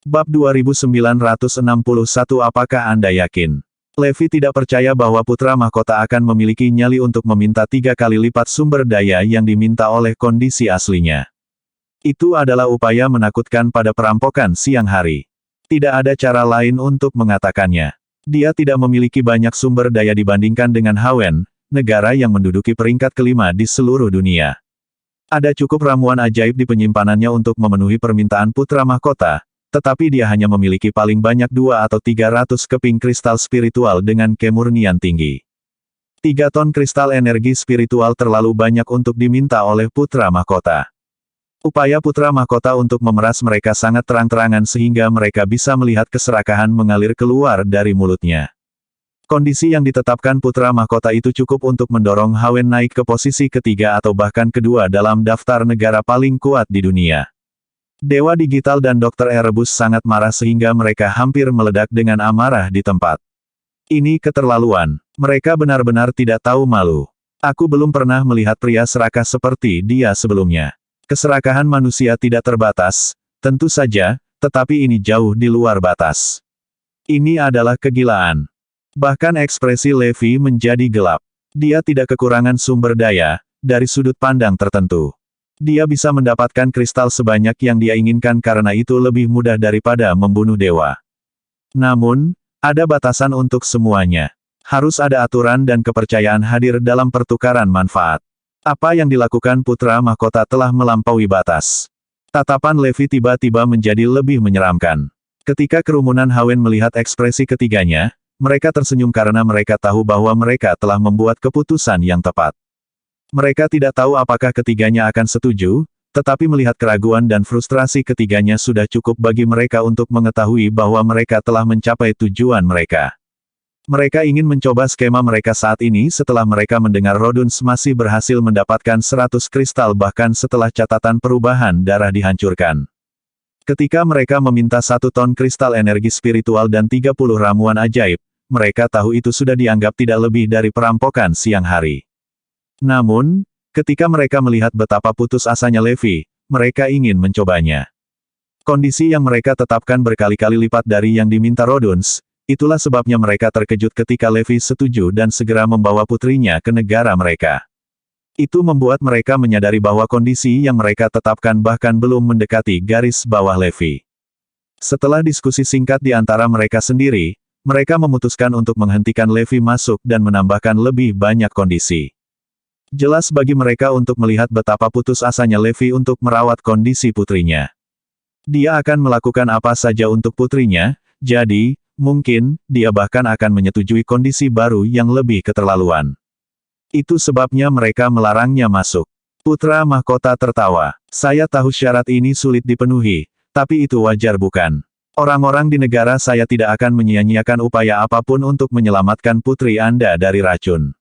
Bab 2961. Apakah Anda yakin? Levi tidak percaya bahwa putra mahkota akan memiliki nyali untuk meminta 3 kali lipat sumber daya yang diminta oleh kondisi aslinya. Itu adalah upaya menakutkan pada perampokan siang hari. Tidak ada cara lain untuk mengatakannya. Dia tidak memiliki banyak sumber daya dibandingkan dengan Hawen, negara yang menduduki peringkat kelima di seluruh dunia. Ada cukup ramuan ajaib di penyimpanannya untuk memenuhi permintaan putra mahkota, tetapi dia hanya memiliki paling banyak 2 atau 300 keping kristal spiritual dengan kemurnian tinggi. 3 ton kristal energi spiritual terlalu banyak untuk diminta oleh putra mahkota. Upaya putra mahkota untuk memeras mereka sangat terang-terangan sehingga mereka bisa melihat keserakahan mengalir keluar dari mulutnya. Kondisi yang ditetapkan putra mahkota itu cukup untuk mendorong Hawen naik ke posisi ketiga atau bahkan kedua dalam daftar negara paling kuat di dunia. Dewa Digital dan Dr. Erebus sangat marah sehingga mereka hampir meledak dengan amarah di tempat. Ini keterlaluan. Mereka benar-benar tidak tahu malu. Aku belum pernah melihat pria serakah seperti dia sebelumnya. Keserakahan manusia tidak terbatas, tentu saja, tetapi ini jauh di luar batas. Ini adalah kegilaan. Bahkan ekspresi Levi menjadi gelap. Dia tidak kekurangan sumber daya, dari sudut pandang tertentu. Dia bisa mendapatkan kristal sebanyak yang dia inginkan karena itu lebih mudah daripada membunuh dewa. Namun, ada batasan untuk semuanya. Harus ada aturan dan kepercayaan hadir dalam pertukaran manfaat. Apa yang dilakukan putra mahkota telah melampaui batas. Tatapan Levi tiba-tiba menjadi lebih menyeramkan. Ketika kerumunan Hawen melihat ekspresi ketiganya, mereka tersenyum karena mereka tahu bahwa mereka telah membuat keputusan yang tepat. Mereka tidak tahu apakah ketiganya akan setuju, tetapi melihat keraguan dan frustrasi ketiganya sudah cukup bagi mereka untuk mengetahui bahwa mereka telah mencapai tujuan mereka. Mereka ingin mencoba skema mereka saat ini setelah mereka mendengar Roduns masih berhasil mendapatkan 100 kristal bahkan setelah catatan perubahan darah dihancurkan. Ketika mereka meminta 1 ton kristal energi spiritual dan 30 ramuan ajaib, mereka tahu itu sudah dianggap tidak lebih dari perampokan siang hari. Namun, ketika mereka melihat betapa putus asanya Levi, mereka ingin mencobanya. Kondisi yang mereka tetapkan berkali-kali lipat dari yang diminta Roduns. Itulah sebabnya mereka terkejut ketika Levi setuju dan segera membawa putrinya ke negara mereka. Itu membuat mereka menyadari bahwa kondisi yang mereka tetapkan bahkan belum mendekati garis bawah Levi. Setelah diskusi singkat di antara mereka sendiri, mereka memutuskan untuk menghentikan Levi masuk dan menambahkan lebih banyak kondisi. Jelas bagi mereka untuk melihat betapa putus asanya Levi untuk merawat kondisi putrinya. Dia akan melakukan apa saja untuk putrinya, jadi, mungkin, dia bahkan akan menyetujui kondisi baru yang lebih keterlaluan. Itu sebabnya mereka melarangnya masuk. Putra mahkota tertawa. Saya tahu syarat ini sulit dipenuhi, tapi itu wajar bukan? Orang-orang di negara saya tidak akan menyia-nyiakan upaya apapun untuk menyelamatkan putri Anda dari racun.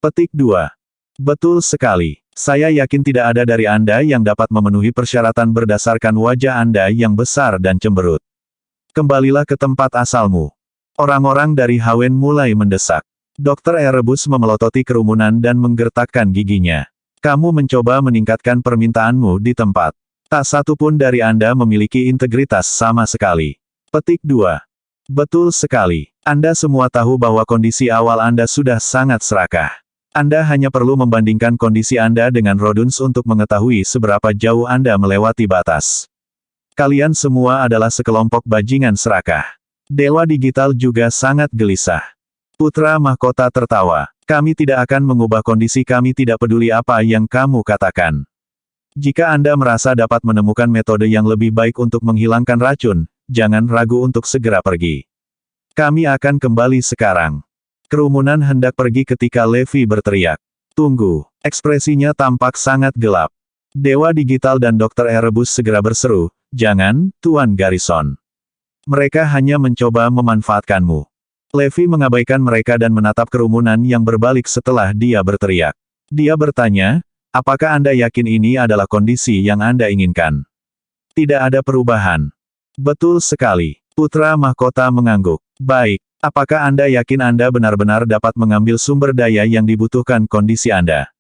Petik 2. Betul sekali. Saya yakin tidak ada dari Anda yang dapat memenuhi persyaratan berdasarkan wajah Anda yang besar dan cemberut. Kembalilah ke tempat asalmu. Orang-orang dari Hawen mulai mendesak. Dr. Erebus memelototi kerumunan dan menggertakkan giginya. Kamu mencoba meningkatkan permintaanmu di tempat. Tak satu pun dari Anda memiliki integritas sama sekali. Petik 2. Betul sekali. Anda semua tahu bahwa kondisi awal Anda sudah sangat serakah. Anda hanya perlu membandingkan kondisi Anda dengan Roduns untuk mengetahui seberapa jauh Anda melewati batas. Kalian semua adalah sekelompok bajingan serakah. Dewa Digital juga sangat gelisah. Putra mahkota tertawa. Kami tidak akan mengubah kondisi, kami tidak peduli apa yang kamu katakan. Jika Anda merasa dapat menemukan metode yang lebih baik untuk menghilangkan racun, jangan ragu untuk segera pergi. Kami akan kembali sekarang. Kerumunan hendak pergi ketika Levi berteriak. Tunggu. Ekspresinya tampak sangat gelap. Dewa Digital dan Dr. Erebus segera berseru, jangan, Tuan Garrison. Mereka hanya mencoba memanfaatkanmu. Levi mengabaikan mereka dan menatap kerumunan yang berbalik setelah dia berteriak. Dia bertanya, apakah Anda yakin ini adalah kondisi yang Anda inginkan? Tidak ada perubahan. Betul sekali. Putra mahkota mengangguk. Baik, apakah Anda yakin Anda benar-benar dapat mengambil sumber daya yang dibutuhkan kondisi Anda?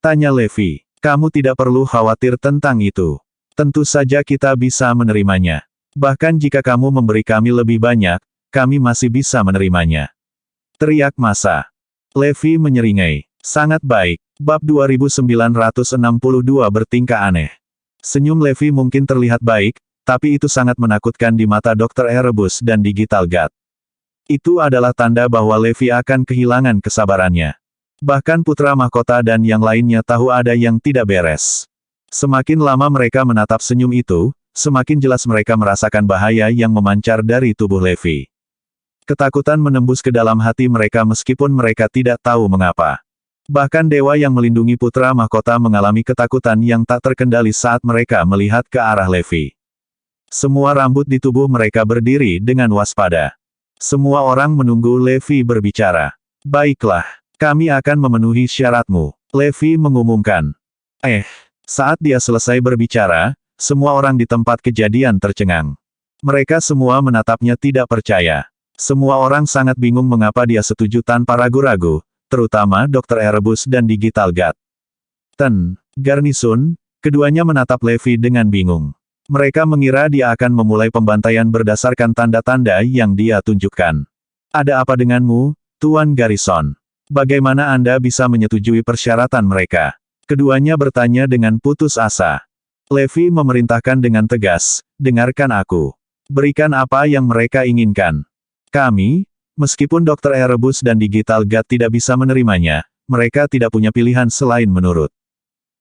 Tanya Levi. Kamu tidak perlu khawatir tentang itu. Tentu saja kita bisa menerimanya. Bahkan jika kamu memberi kami lebih banyak, kami masih bisa menerimanya. Teriak massa. Levi menyeringai. Sangat baik. Bab 2962 bertingkah aneh. Senyum Levi mungkin terlihat baik, tapi itu sangat menakutkan di mata Dr. Erebus dan Digital God. Itu adalah tanda bahwa Levi akan kehilangan kesabarannya. Bahkan putra mahkota dan yang lainnya tahu ada yang tidak beres. Semakin lama mereka menatap senyum itu, semakin jelas mereka merasakan bahaya yang memancar dari tubuh Levi. Ketakutan menembus ke dalam hati mereka meskipun mereka tidak tahu mengapa. Bahkan dewa yang melindungi putra mahkota mengalami ketakutan yang tak terkendali saat mereka melihat ke arah Levi. Semua rambut di tubuh mereka berdiri dengan waspada. Semua orang menunggu Levi berbicara. Baiklah, kami akan memenuhi syaratmu, Levi mengumumkan. Saat dia selesai berbicara, semua orang di tempat kejadian tercengang. Mereka semua menatapnya tidak percaya. Semua orang sangat bingung mengapa dia setuju tanpa ragu-ragu, terutama Dr. Erebus dan Digital God. Garnisun, keduanya menatap Levi dengan bingung. Mereka mengira dia akan memulai pembantaian berdasarkan tanda-tanda yang dia tunjukkan. Ada apa denganmu, Tuan Garrison? Bagaimana Anda bisa menyetujui persyaratan mereka? Keduanya bertanya dengan putus asa. Levi memerintahkan dengan tegas, dengarkan aku. Berikan apa yang mereka inginkan. Kami, meskipun Dr. Erebus dan Digital God tidak bisa menerimanya, mereka tidak punya pilihan selain menurut.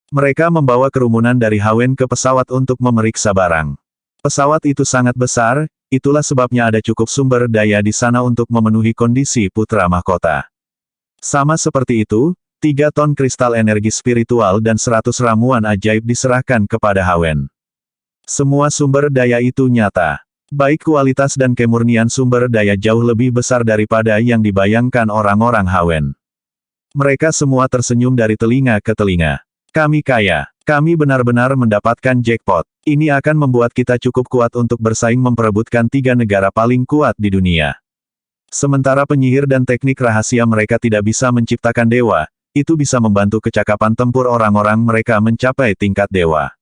Mereka membawa kerumunan dari Hawen ke pesawat untuk memeriksa barang. Pesawat itu sangat besar, itulah sebabnya ada cukup sumber daya di sana untuk memenuhi kondisi putra mahkota. Sama seperti itu, 3 ton kristal energi spiritual dan 100 ramuan ajaib diserahkan kepada Hawen. Semua sumber daya itu nyata. Baik kualitas dan kemurnian sumber daya jauh lebih besar daripada yang dibayangkan orang-orang Hawen. Mereka semua tersenyum dari telinga ke telinga. Kami kaya. Kami benar-benar mendapatkan jackpot. Ini akan membuat kita cukup kuat untuk bersaing memperebutkan 3 negara paling kuat di dunia. Sementara penyihir dan teknik rahasia mereka tidak bisa menciptakan dewa, itu bisa membantu kecakapan tempur orang-orang mereka mencapai tingkat dewa.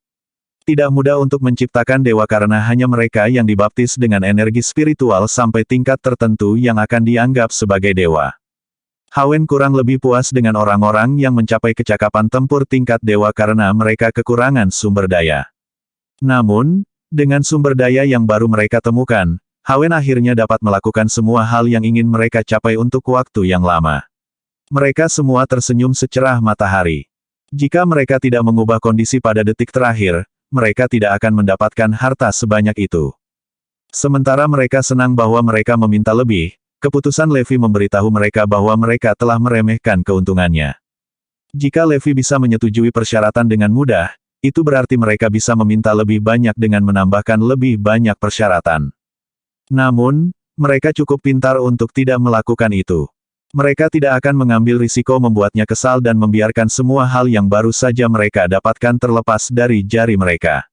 Tidak mudah untuk menciptakan dewa karena hanya mereka yang dibaptis dengan energi spiritual sampai tingkat tertentu yang akan dianggap sebagai dewa. Hawen kurang lebih puas dengan orang-orang yang mencapai kecakapan tempur tingkat dewa karena mereka kekurangan sumber daya. Namun, dengan sumber daya yang baru mereka temukan, Hawen akhirnya dapat melakukan semua hal yang ingin mereka capai untuk waktu yang lama. Mereka semua tersenyum secerah matahari. Jika mereka tidak mengubah kondisi pada detik terakhir, mereka tidak akan mendapatkan harta sebanyak itu. Sementara mereka senang bahwa mereka meminta lebih, keputusan Levi memberitahu mereka bahwa mereka telah meremehkan keuntungannya. Jika Levi bisa menyetujui persyaratan dengan mudah, itu berarti mereka bisa meminta lebih banyak dengan menambahkan lebih banyak persyaratan. Namun, mereka cukup pintar untuk tidak melakukan itu. Mereka tidak akan mengambil risiko membuatnya kesal dan membiarkan semua hal yang baru saja mereka dapatkan terlepas dari jari mereka.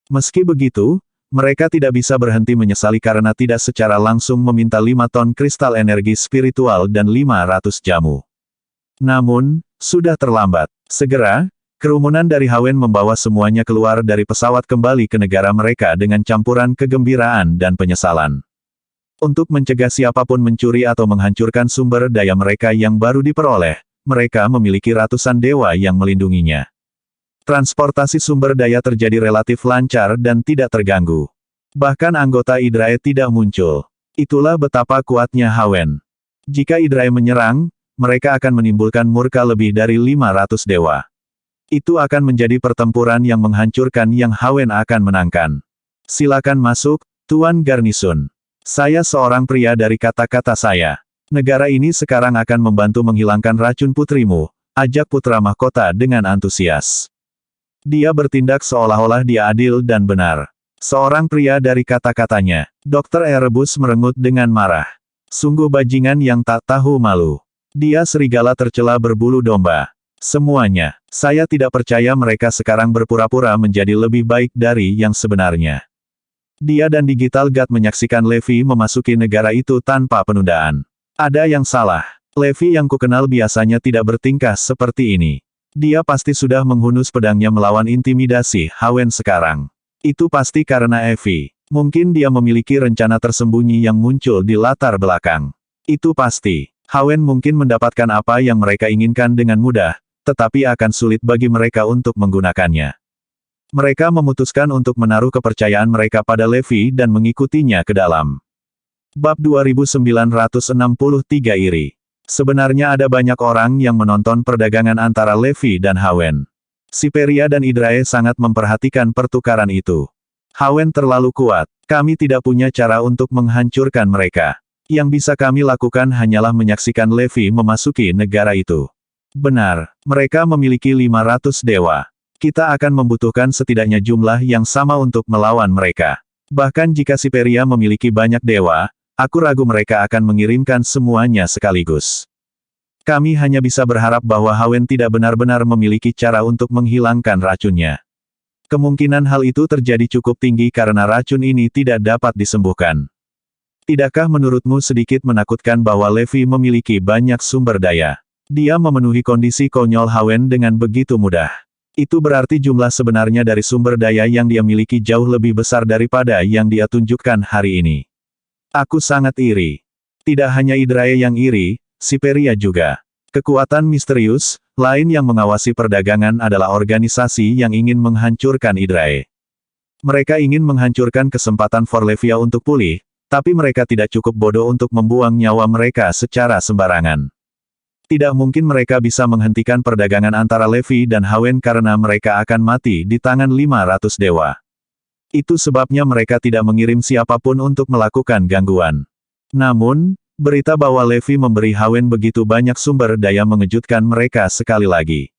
Meski begitu, mereka tidak bisa berhenti menyesali karena tidak secara langsung meminta 5 ton kristal energi spiritual dan 500 jamu. Namun, sudah terlambat. Segera, kerumunan dari Hawen membawa semuanya keluar dari pesawat kembali ke negara mereka dengan campuran kegembiraan dan penyesalan. Untuk mencegah siapapun mencuri atau menghancurkan sumber daya mereka yang baru diperoleh, mereka memiliki ratusan dewa yang melindunginya. Transportasi sumber daya terjadi relatif lancar dan tidak terganggu. Bahkan anggota Hydrae tidak muncul. Itulah betapa kuatnya Hawen. Jika Hydrae menyerang, mereka akan menimbulkan murka lebih dari 500 dewa. Itu akan menjadi pertempuran yang menghancurkan yang Hawen akan menangkan. Silakan masuk, Tuan Garnison. Saya seorang pria dari kata-kata saya. Negara ini sekarang akan membantu menghilangkan racun putrimu, ajak putra mahkota dengan antusias. Dia bertindak seolah-olah dia adil dan benar. Seorang pria dari kata-katanya. Dr. Erebus merengut dengan marah. Sungguh bajingan yang tak tahu malu. Dia serigala tercela berbulu domba. Semuanya. Saya tidak percaya mereka sekarang berpura-pura menjadi lebih baik dari yang sebenarnya. Dia dan Digital God menyaksikan Levi memasuki negara itu tanpa penundaan. Ada yang salah. Levi yang kukenal biasanya tidak bertingkah seperti ini. Dia pasti sudah menghunus pedangnya melawan intimidasi Hawen sekarang. Itu pasti karena Evie. Mungkin dia memiliki rencana tersembunyi yang muncul di latar belakang. Itu pasti. Hawen mungkin mendapatkan apa yang mereka inginkan dengan mudah, tetapi akan sulit bagi mereka untuk menggunakannya. Mereka memutuskan untuk menaruh kepercayaan mereka pada Levi dan mengikutinya ke dalam. Bab 2963 Iri. Sebenarnya ada banyak orang yang menonton perdagangan antara Levi dan Hawen. Siperia dan Idrae sangat memperhatikan pertukaran itu. Hawen terlalu kuat. Kami tidak punya cara untuk menghancurkan mereka. Yang bisa kami lakukan hanyalah menyaksikan Levi memasuki negara itu. Benar, mereka memiliki 500 dewa. Kita akan membutuhkan setidaknya jumlah yang sama untuk melawan mereka. Bahkan jika Siperia memiliki banyak dewa, aku ragu mereka akan mengirimkan semuanya sekaligus. Kami hanya bisa berharap bahwa Hawen tidak benar-benar memiliki cara untuk menghilangkan racunnya. Kemungkinan hal itu terjadi cukup tinggi karena racun ini tidak dapat disembuhkan. Tidakkah menurutmu sedikit menakutkan bahwa Levi memiliki banyak sumber daya? Dia memenuhi kondisi konyol Hawen dengan begitu mudah. Itu berarti jumlah sebenarnya dari sumber daya yang dia miliki jauh lebih besar daripada yang dia tunjukkan hari ini. Aku sangat iri. Tidak hanya Idrae yang iri, Siperia juga. Kekuatan misterius lain yang mengawasi perdagangan adalah organisasi yang ingin menghancurkan Idrae. Mereka ingin menghancurkan kesempatan Forlevia untuk pulih, tapi mereka tidak cukup bodoh untuk membuang nyawa mereka secara sembarangan. Tidak mungkin mereka bisa menghentikan perdagangan antara Levi dan Hawen karena mereka akan mati di tangan 500 dewa. Itu sebabnya mereka tidak mengirim siapapun untuk melakukan gangguan. Namun, berita bahwa Levi memberi Hawen begitu banyak sumber daya mengejutkan mereka sekali lagi.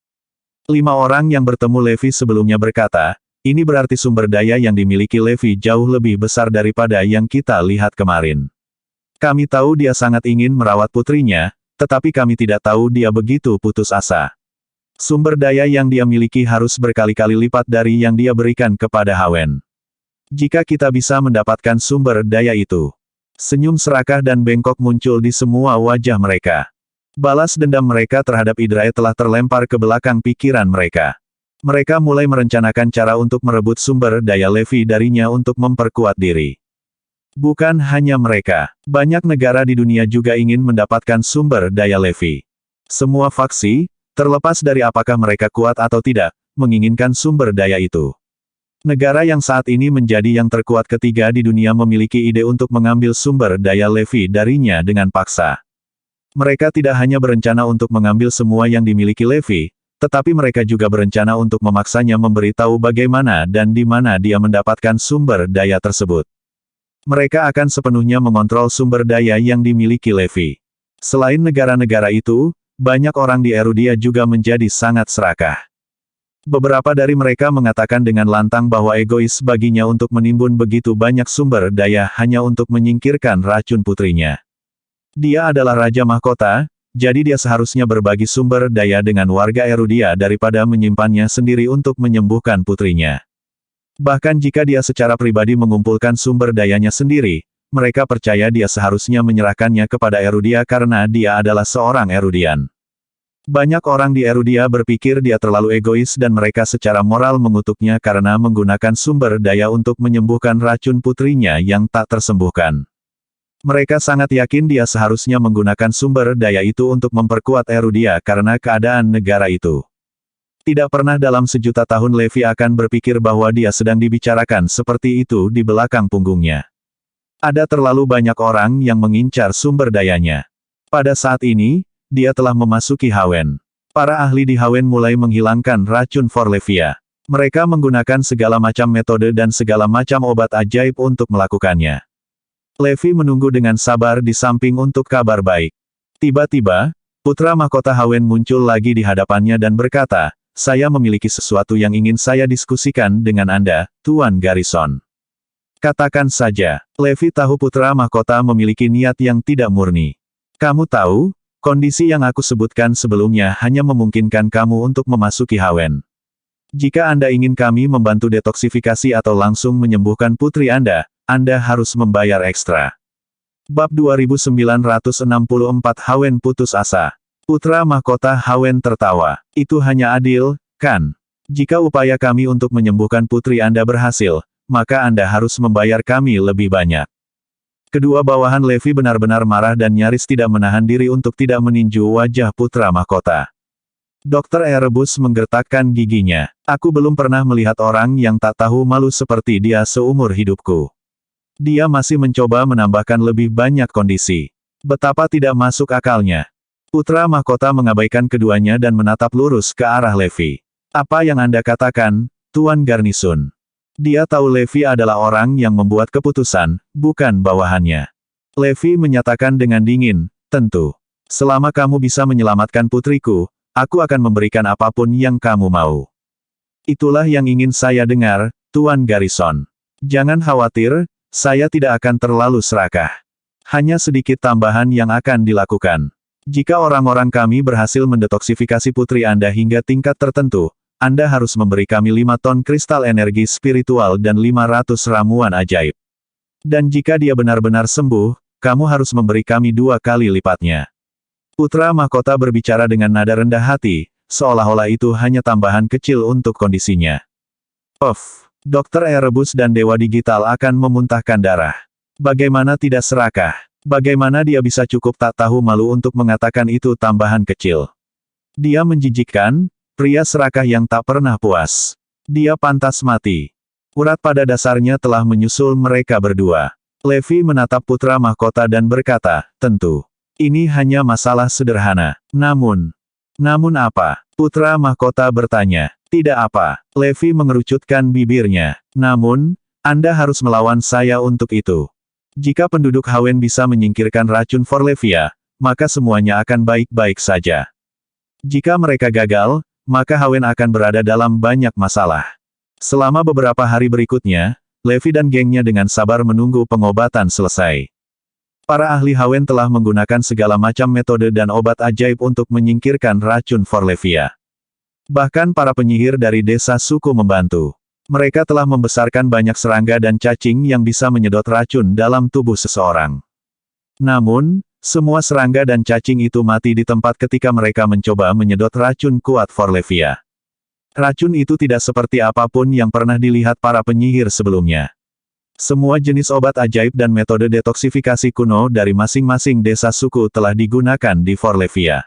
5 orang yang bertemu Levi sebelumnya berkata, ini berarti sumber daya yang dimiliki Levi jauh lebih besar daripada yang kita lihat kemarin. Kami tahu dia sangat ingin merawat putrinya, tetapi kami tidak tahu dia begitu putus asa. Sumber daya yang dia miliki harus berkali-kali lipat dari yang dia berikan kepada Hawen. Jika kita bisa mendapatkan sumber daya itu. Senyum serakah dan bengkok muncul di semua wajah mereka. Balas dendam mereka terhadap Idrae telah terlempar ke belakang pikiran mereka. Mereka mulai merencanakan cara untuk merebut sumber daya Levi darinya untuk memperkuat diri. Bukan hanya mereka, banyak negara di dunia juga ingin mendapatkan sumber daya Levi. Semua faksi, terlepas dari apakah mereka kuat atau tidak, menginginkan sumber daya itu. Negara yang saat ini menjadi yang terkuat ketiga di dunia memiliki ide untuk mengambil sumber daya Levi darinya dengan paksa. Mereka tidak hanya berencana untuk mengambil semua yang dimiliki Levi, tetapi mereka juga berencana untuk memaksanya memberitahu bagaimana dan di mana dia mendapatkan sumber daya tersebut. Mereka akan sepenuhnya mengontrol sumber daya yang dimiliki Levi. Selain negara-negara itu, banyak orang di Erudia juga menjadi sangat serakah. Beberapa dari mereka mengatakan dengan lantang bahwa egois baginya untuk menimbun begitu banyak sumber daya hanya untuk menyingkirkan racun putrinya. Dia adalah Raja Mahkota, jadi dia seharusnya berbagi sumber daya dengan warga Erudia daripada menyimpannya sendiri untuk menyembuhkan putrinya. Bahkan jika dia secara pribadi mengumpulkan sumber dayanya sendiri, mereka percaya dia seharusnya menyerahkannya kepada Erudia karena dia adalah seorang Erudian. Banyak orang di Erudia berpikir dia terlalu egois dan mereka secara moral mengutuknya karena menggunakan sumber daya untuk menyembuhkan racun putrinya yang tak tersembuhkan. Mereka sangat yakin dia seharusnya menggunakan sumber daya itu untuk memperkuat Erudia karena keadaan negara itu. Tidak pernah dalam sejuta tahun Levi akan berpikir bahwa dia sedang dibicarakan seperti itu di belakang punggungnya. Ada terlalu banyak orang yang mengincar sumber dayanya. Pada saat ini, dia telah memasuki Hawen. Para ahli di Hawen mulai menghilangkan racun Forlevia. Mereka menggunakan segala macam metode dan segala macam obat ajaib untuk melakukannya. Levi menunggu dengan sabar di samping untuk kabar baik. Tiba-tiba, putra mahkota Hawen muncul lagi di hadapannya dan berkata, saya memiliki sesuatu yang ingin saya diskusikan dengan Anda, Tuan Garrison. Katakan saja, Levi tahu putra mahkota memiliki niat yang tidak murni. Kamu tahu, kondisi yang aku sebutkan sebelumnya hanya memungkinkan kamu untuk memasuki Hawen. Jika Anda ingin kami membantu detoksifikasi atau langsung menyembuhkan putri Anda harus membayar ekstra. Bab 2964 Hawen putus asa. Putra mahkota Hawen tertawa. Itu hanya adil, kan? Jika upaya kami untuk menyembuhkan putri Anda berhasil, maka Anda harus membayar kami lebih banyak. Kedua bawahan Levi benar-benar marah dan nyaris tidak menahan diri untuk tidak meninju wajah putra mahkota. Dr. Erebus menggertakkan giginya. Aku belum pernah melihat orang yang tak tahu malu seperti dia seumur hidupku. Dia masih mencoba menambahkan lebih banyak kondisi. Betapa tidak masuk akalnya. Putra mahkota mengabaikan keduanya dan menatap lurus ke arah Levi. Apa yang Anda katakan, Tuan Garnison? Dia tahu Levi adalah orang yang membuat keputusan, bukan bawahannya. Levi menyatakan dengan dingin, tentu. Selama kamu bisa menyelamatkan putriku, aku akan memberikan apapun yang kamu mau. Itulah yang ingin saya dengar, Tuan Garrison. Jangan khawatir, saya tidak akan terlalu serakah. Hanya sedikit tambahan yang akan dilakukan. Jika orang-orang kami berhasil mendetoksifikasi putri Anda hingga tingkat tertentu, Anda harus memberi kami 5 ton kristal energi spiritual dan 500 ramuan ajaib. Dan jika dia benar-benar sembuh, kamu harus memberi kami 2 kali lipatnya. Putra mahkota berbicara dengan nada rendah hati, seolah-olah itu hanya tambahan kecil untuk kondisinya. Dr. Erebus dan Dewa Digital akan memuntahkan darah. Bagaimana tidak serakah? Bagaimana dia bisa cukup tak tahu malu untuk mengatakan itu tambahan kecil? Dia menjijikkan, pria serakah yang tak pernah puas. Dia pantas mati. Urat pada dasarnya telah menyusul mereka berdua. Levi menatap putra mahkota dan berkata, tentu. Ini hanya masalah sederhana. Namun apa? Putra mahkota bertanya. Tidak apa. Levi mengerucutkan bibirnya. Namun, Anda harus melawan saya untuk itu. Jika penduduk Hawen bisa menyingkirkan racun Forlevia, maka semuanya akan baik-baik saja. Jika mereka gagal, maka Hawen akan berada dalam banyak masalah. Selama beberapa hari berikutnya, Levi dan gengnya dengan sabar menunggu pengobatan selesai. Para ahli Hawen telah menggunakan segala macam metode dan obat ajaib untuk menyingkirkan racun Forlevia. Bahkan para penyihir dari desa suku membantu. Mereka telah membesarkan banyak serangga dan cacing yang bisa menyedot racun dalam tubuh seseorang. Namun, semua serangga dan cacing itu mati di tempat ketika mereka mencoba menyedot racun kuat Forlevia. Racun itu tidak seperti apapun yang pernah dilihat para penyihir sebelumnya. Semua jenis obat ajaib dan metode detoksifikasi kuno dari masing-masing desa suku telah digunakan di Forlevia.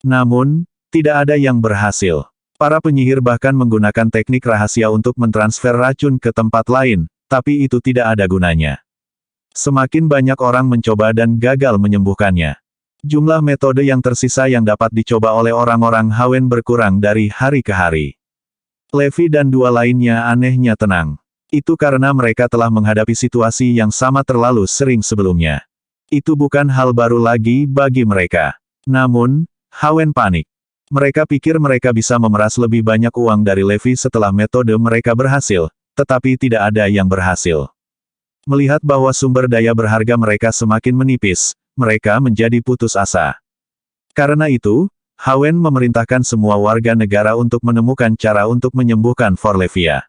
Namun, tidak ada yang berhasil. Para penyihir bahkan menggunakan teknik rahasia untuk mentransfer racun ke tempat lain, tapi itu tidak ada gunanya. Semakin banyak orang mencoba dan gagal menyembuhkannya. Jumlah metode yang tersisa yang dapat dicoba oleh orang-orang Hawen berkurang dari hari ke hari. Levi dan 2 lainnya anehnya tenang. Itu karena mereka telah menghadapi situasi yang sama terlalu sering sebelumnya. Itu bukan hal baru lagi bagi mereka. Namun, Hawen panik. Mereka pikir mereka bisa memeras lebih banyak uang dari Levi setelah metode mereka berhasil, tetapi tidak ada yang berhasil. Melihat bahwa sumber daya berharga mereka semakin menipis, mereka menjadi putus asa. Karena itu, Hawen memerintahkan semua warga negara untuk menemukan cara untuk menyembuhkan Forlevia.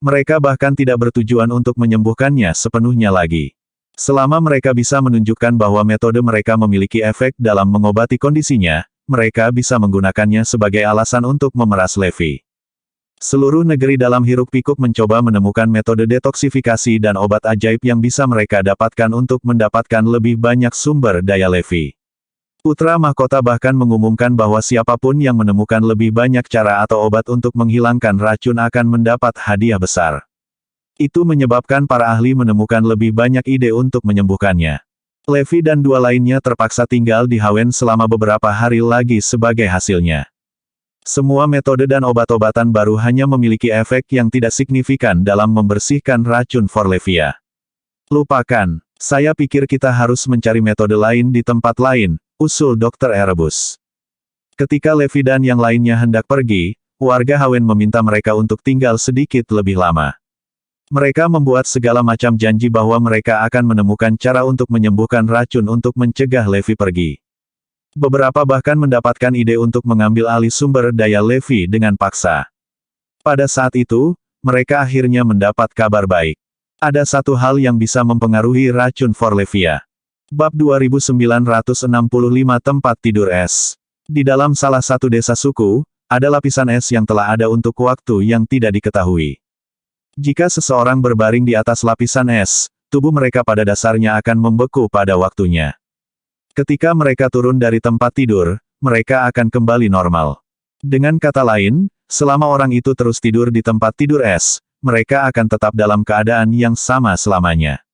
Mereka bahkan tidak bertujuan untuk menyembuhkannya sepenuhnya lagi. Selama mereka bisa menunjukkan bahwa metode mereka memiliki efek dalam mengobati kondisinya, mereka bisa menggunakannya sebagai alasan untuk memeras Levi. Seluruh negeri dalam hiruk-pikuk mencoba menemukan metode detoksifikasi dan obat ajaib yang bisa mereka dapatkan untuk mendapatkan lebih banyak sumber daya Levi. Putra mahkota bahkan mengumumkan bahwa siapapun yang menemukan lebih banyak cara atau obat untuk menghilangkan racun akan mendapat hadiah besar. Itu menyebabkan para ahli menemukan lebih banyak ide untuk menyembuhkannya. Levi dan 2 lainnya terpaksa tinggal di Hawen selama beberapa hari lagi sebagai hasilnya. Semua metode dan obat-obatan baru hanya memiliki efek yang tidak signifikan dalam membersihkan racun Forlevia. Lupakan, saya pikir kita harus mencari metode lain di tempat lain, usul Dr. Erebus. Ketika Levi dan yang lainnya hendak pergi, warga Hawen meminta mereka untuk tinggal sedikit lebih lama. Mereka membuat segala macam janji bahwa mereka akan menemukan cara untuk menyembuhkan racun untuk mencegah Levi pergi. Beberapa bahkan mendapatkan ide untuk mengambil alih sumber daya Levi dengan paksa. Pada saat itu, mereka akhirnya mendapat kabar baik. Ada satu hal yang bisa mempengaruhi racun Forlevia. Bab 2965 Tempat Tidur Es. Di dalam salah satu desa suku, ada lapisan es yang telah ada untuk waktu yang tidak diketahui. Jika seseorang berbaring di atas lapisan es, tubuh mereka pada dasarnya akan membeku pada waktunya. Ketika mereka turun dari tempat tidur, mereka akan kembali normal. Dengan kata lain, selama orang itu terus tidur di tempat tidur es, mereka akan tetap dalam keadaan yang sama selamanya.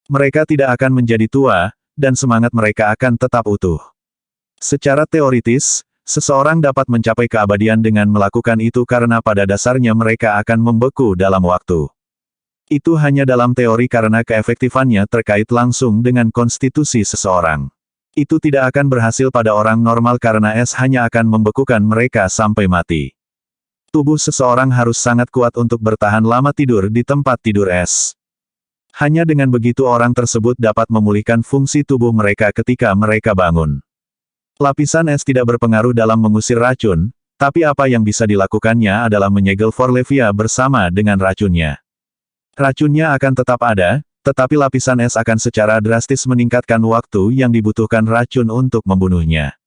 Mereka tidak akan menjadi tua, dan semangat mereka akan tetap utuh. Secara teoritis, seseorang dapat mencapai keabadian dengan melakukan itu karena pada dasarnya mereka akan membeku dalam waktu. Itu hanya dalam teori karena keefektifannya terkait langsung dengan konstitusi seseorang. Itu tidak akan berhasil pada orang normal karena es hanya akan membekukan mereka sampai mati. Tubuh seseorang harus sangat kuat untuk bertahan lama tidur di tempat tidur es. Hanya dengan begitu orang tersebut dapat memulihkan fungsi tubuh mereka ketika mereka bangun. Lapisan es tidak berpengaruh dalam mengusir racun, tapi apa yang bisa dilakukannya adalah menyegel Forlevia bersama dengan racunnya. Racunnya akan tetap ada, tetapi lapisan es akan secara drastis meningkatkan waktu yang dibutuhkan racun untuk membunuhnya.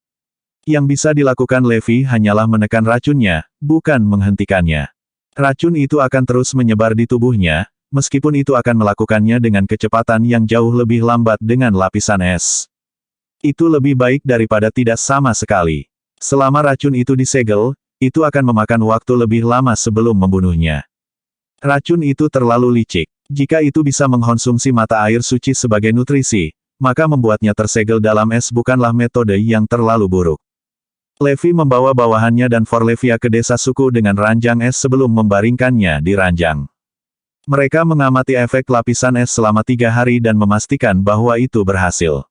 Yang bisa dilakukan Levi hanyalah menekan racunnya, bukan menghentikannya. Racun itu akan terus menyebar di tubuhnya, meskipun itu akan melakukannya dengan kecepatan yang jauh lebih lambat dengan lapisan es. Itu lebih baik daripada tidak sama sekali. Selama racun itu disegel, itu akan memakan waktu lebih lama sebelum membunuhnya. Racun itu terlalu licik. Jika itu bisa mengkonsumsi mata air suci sebagai nutrisi, maka membuatnya tersegel dalam es bukanlah metode yang terlalu buruk. Levi membawa bawahannya dan Forlevia ke desa suku dengan ranjang es sebelum membaringkannya di ranjang. Mereka mengamati efek lapisan es selama 3 hari dan memastikan bahwa itu berhasil.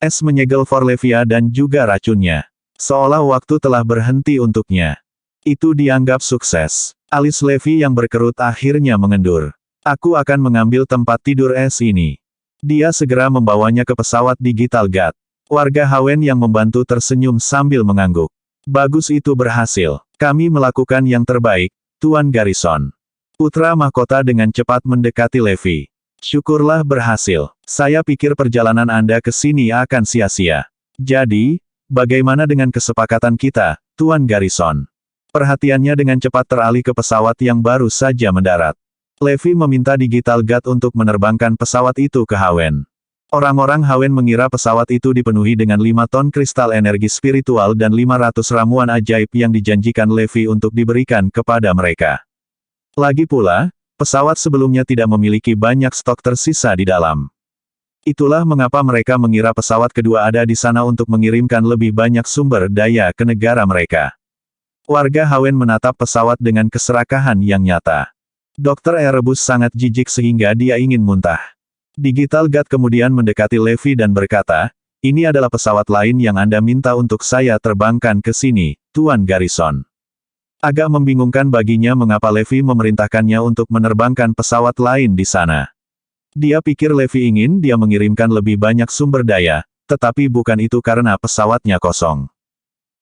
Es menyegel Forlevia dan juga racunnya. Seolah waktu telah berhenti untuknya. Itu dianggap sukses. Alis Levi yang berkerut akhirnya mengendur. Aku akan mengambil tempat tidur es ini. Dia segera membawanya ke pesawat Digital God. Warga Hawen yang membantu tersenyum sambil mengangguk. Bagus, itu berhasil. Kami melakukan yang terbaik, Tuan Garrison. Putra mahkota dengan cepat mendekati Levi. Syukurlah berhasil. Saya pikir perjalanan Anda ke sini akan sia-sia. Jadi, bagaimana dengan kesepakatan kita, Tuan Garrison? Perhatiannya dengan cepat teralih ke pesawat yang baru saja mendarat. Levi meminta Digital God untuk menerbangkan pesawat itu ke Hawen. Orang-orang Hawen mengira pesawat itu dipenuhi dengan 5 ton kristal energi spiritual dan 500 ramuan ajaib yang dijanjikan Levi untuk diberikan kepada mereka. Lagi pula, pesawat sebelumnya tidak memiliki banyak stok tersisa di dalam. Itulah mengapa mereka mengira pesawat kedua ada di sana untuk mengirimkan lebih banyak sumber daya ke negara mereka. Warga Hawen menatap pesawat dengan keserakahan yang nyata. Dr. Erebus sangat jijik sehingga dia ingin muntah. Digital God kemudian mendekati Levi dan berkata, "Ini adalah pesawat lain yang Anda minta untuk saya terbangkan ke sini, Tuan Garrison." Agak membingungkan baginya mengapa Levi memerintahkannya untuk menerbangkan pesawat lain di sana. Dia pikir Levi ingin dia mengirimkan lebih banyak sumber daya, tetapi bukan itu karena pesawatnya kosong.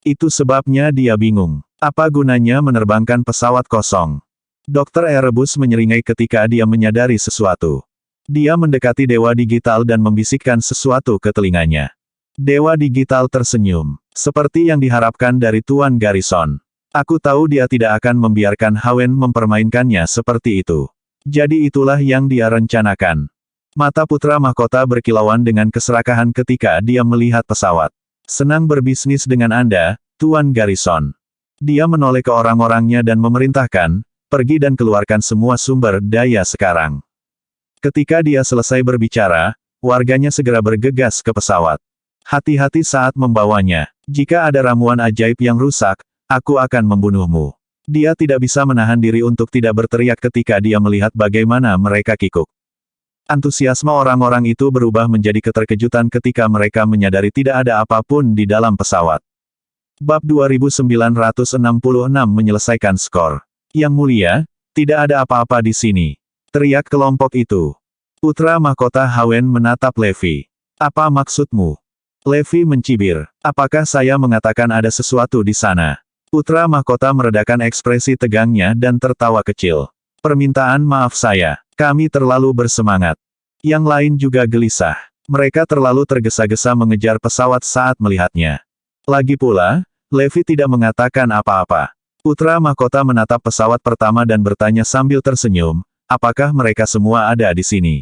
Itu sebabnya dia bingung. Apa gunanya menerbangkan pesawat kosong? Dr. Erebus menyeringai ketika dia menyadari sesuatu. Dia mendekati Dewa Digital dan membisikkan sesuatu ke telinganya. Dewa Digital tersenyum. Seperti yang diharapkan dari Tuan Garrison. Aku tahu dia tidak akan membiarkan Hawen mempermainkannya seperti itu. Jadi itulah yang dia rencanakan. Mata putra mahkota berkilauan dengan keserakahan ketika dia melihat pesawat. Senang berbisnis dengan Anda, Tuan Garrison. Dia menoleh ke orang-orangnya dan memerintahkan, pergi dan keluarkan semua sumber daya sekarang. Ketika dia selesai berbicara, warganya segera bergegas ke pesawat. Hati-hati saat membawanya. Jika ada ramuan ajaib yang rusak, aku akan membunuhmu. Dia tidak bisa menahan diri untuk tidak berteriak ketika dia melihat bagaimana mereka kikuk. Antusiasme orang-orang itu berubah menjadi keterkejutan ketika mereka menyadari tidak ada apapun di dalam pesawat. Bab 2966 menyelesaikan skor. Yang mulia, tidak ada apa-apa di sini. Teriak kelompok itu. Putra mahkota Hawen menatap Levi. Apa maksudmu? Levi mencibir. Apakah saya mengatakan ada sesuatu di sana? Putra mahkota meredakan ekspresi tegangnya dan tertawa kecil. Permintaan maaf saya. Kami terlalu bersemangat. Yang lain juga gelisah. Mereka terlalu tergesa-gesa mengejar pesawat saat melihatnya. Lagi pula, Levi tidak mengatakan apa-apa. Putra mahkota menatap pesawat pertama dan bertanya sambil tersenyum, apakah mereka semua ada di sini?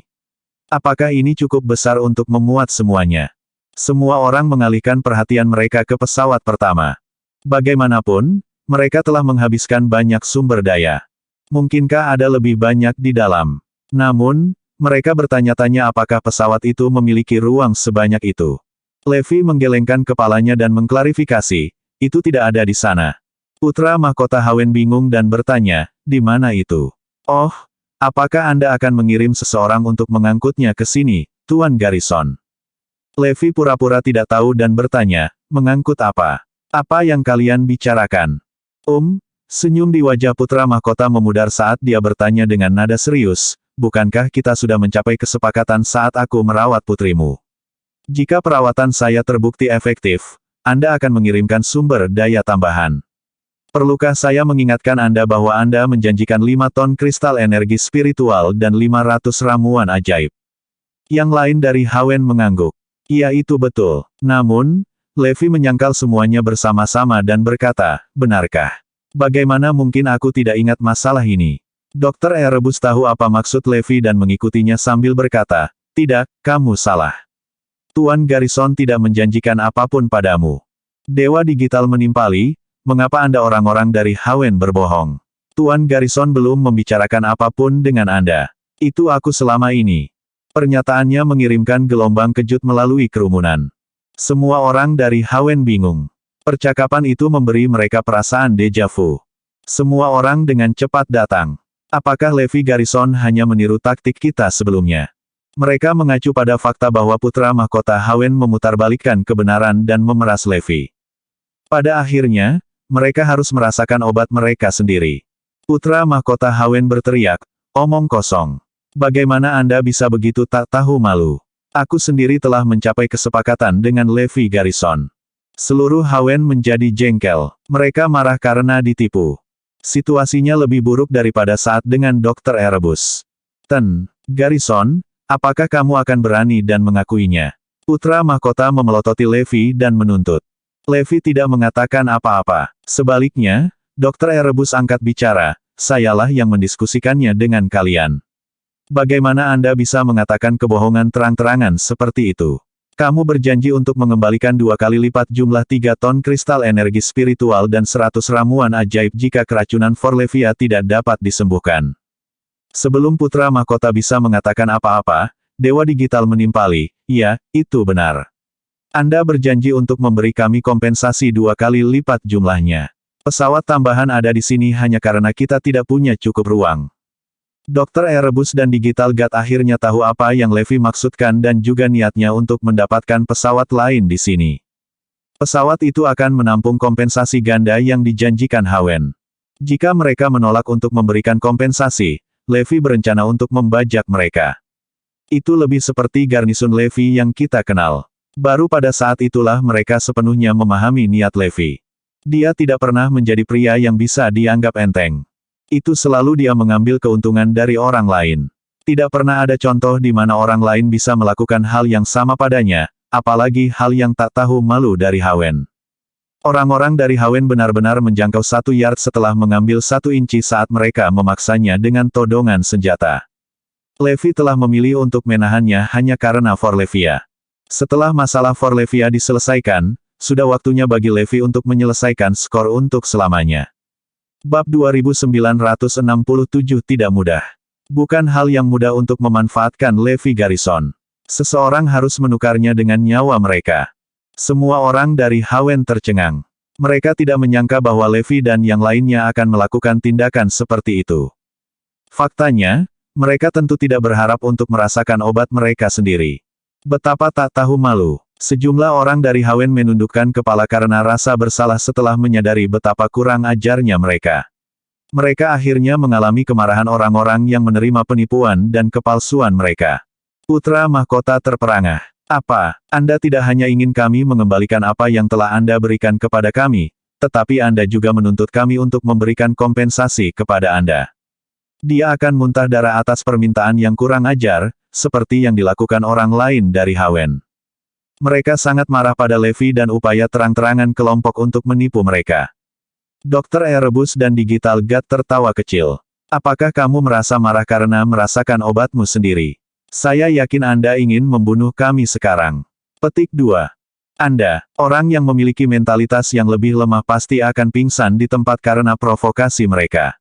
Apakah ini cukup besar untuk memuat semuanya? Semua orang mengalihkan perhatian mereka ke pesawat pertama. Bagaimanapun, mereka telah menghabiskan banyak sumber daya. Mungkinkah ada lebih banyak di dalam? Namun, mereka bertanya-tanya apakah pesawat itu memiliki ruang sebanyak itu. Levi menggelengkan kepalanya dan mengklarifikasi, itu tidak ada di sana. Putra mahkota Hawen bingung dan bertanya, di mana itu? Oh, apakah Anda akan mengirim seseorang untuk mengangkutnya ke sini, Tuan Garrison? Levi pura-pura tidak tahu dan bertanya, mengangkut apa? Apa yang kalian bicarakan? Senyum di wajah putra mahkota memudar saat dia bertanya dengan nada serius, bukankah kita sudah mencapai kesepakatan saat aku merawat putrimu? Jika perawatan saya terbukti efektif, Anda akan mengirimkan sumber daya tambahan. Perlukah saya mengingatkan Anda bahwa Anda menjanjikan 5 ton kristal energi spiritual dan 500 ramuan ajaib? Yang lain dari Hawen mengangguk. Iya itu betul. Namun, Levi menyangkal semuanya bersama-sama dan berkata, benarkah? Bagaimana mungkin aku tidak ingat masalah ini? Dr. Erebus tahu apa maksud Levi dan mengikutinya sambil berkata, tidak, kamu salah. Tuan Garrison tidak menjanjikan apapun padamu. Dewa Digital menimpali, mengapa Anda orang-orang dari Hawen berbohong? Tuan Garrison belum membicarakan apapun dengan Anda. Itu aku selama ini. Pernyataannya mengirimkan gelombang kejut melalui kerumunan. Semua orang dari Hawen bingung. Percakapan itu memberi mereka perasaan deja vu. Semua orang dengan cepat datang. Apakah Levi Garrison hanya meniru taktik kita sebelumnya? Mereka mengacu pada fakta bahwa putra mahkota Hawen memutarbalikkan kebenaran dan memeras Levi. Pada akhirnya, mereka harus merasakan obat mereka sendiri. Putra mahkota Hawen berteriak, omong kosong. Bagaimana Anda bisa begitu tak tahu malu? Aku sendiri telah mencapai kesepakatan dengan Levi Garrison. Seluruh Hawen menjadi jengkel. Mereka marah karena ditipu. Situasinya lebih buruk daripada saat dengan Dr. Erebus. Garrison, apakah kamu akan berani dan mengakuinya? Putra mahkota memelototi Levi dan menuntut. Levi tidak mengatakan apa-apa. Sebaliknya, Dr. Erebus angkat bicara, sayalah yang mendiskusikannya dengan kalian. Bagaimana Anda bisa mengatakan kebohongan terang-terangan seperti itu? Kamu berjanji untuk mengembalikan 2 kali lipat jumlah 3 ton kristal energi spiritual dan 100 ramuan ajaib jika keracunan Forlevia tidak dapat disembuhkan. Sebelum putra mahkota bisa mengatakan apa-apa, Dewa Digital menimpali, ya, itu benar. Anda berjanji untuk memberi kami kompensasi 2 kali lipat jumlahnya. Pesawat tambahan ada di sini hanya karena kita tidak punya cukup ruang. Dr. Erebus dan Digital God akhirnya tahu apa yang Levi maksudkan dan juga niatnya untuk mendapatkan pesawat lain di sini. Pesawat itu akan menampung kompensasi ganda yang dijanjikan Hawen. Jika mereka menolak untuk memberikan kompensasi, Levi berencana untuk membajak mereka. Itu lebih seperti garnisun Levi yang kita kenal. Baru pada saat itulah mereka sepenuhnya memahami niat Levi. Dia tidak pernah menjadi pria yang bisa dianggap enteng. Itu selalu dia mengambil keuntungan dari orang lain. Tidak pernah ada contoh di mana orang lain bisa melakukan hal yang sama padanya, apalagi hal yang tak tahu malu dari Hawen. Orang-orang dari Hawen benar-benar menjangkau 1 yard setelah mengambil 1 inci saat mereka memaksanya dengan todongan senjata. Levi telah memilih untuk menahannya hanya karena Forlevia. Setelah masalah Forlevia diselesaikan, sudah waktunya bagi Levi untuk menyelesaikan skor untuk selamanya. Bab 2967 tidak mudah. Bukan hal yang mudah untuk memanfaatkan Levi Garrison. Seseorang harus menukarnya dengan nyawa mereka. Semua orang dari Hawen tercengang. Mereka tidak menyangka bahwa Levi dan yang lainnya akan melakukan tindakan seperti itu. Faktanya, mereka tentu tidak berharap untuk merasakan obat mereka sendiri. Betapa tak tahu malu. Sejumlah orang dari Hawen menundukkan kepala karena rasa bersalah setelah menyadari betapa kurang ajarnya mereka. Mereka akhirnya mengalami kemarahan orang-orang yang menerima penipuan dan kepalsuan mereka. Putra mahkota terperangah. Apa, Anda tidak hanya ingin kami mengembalikan apa yang telah Anda berikan kepada kami, tetapi Anda juga menuntut kami untuk memberikan kompensasi kepada Anda. Dia akan muntah darah atas permintaan yang kurang ajar, seperti yang dilakukan orang lain dari Hawen. Mereka sangat marah pada Levi dan upaya terang-terangan kelompok untuk menipu mereka. Dokter Erebus dan Digital God tertawa kecil. Apakah kamu merasa marah karena merasakan obatmu sendiri? Saya yakin Anda ingin membunuh kami sekarang. Petik 2. Anda, orang yang memiliki mentalitas yang lebih lemah pasti akan pingsan di tempat karena provokasi mereka.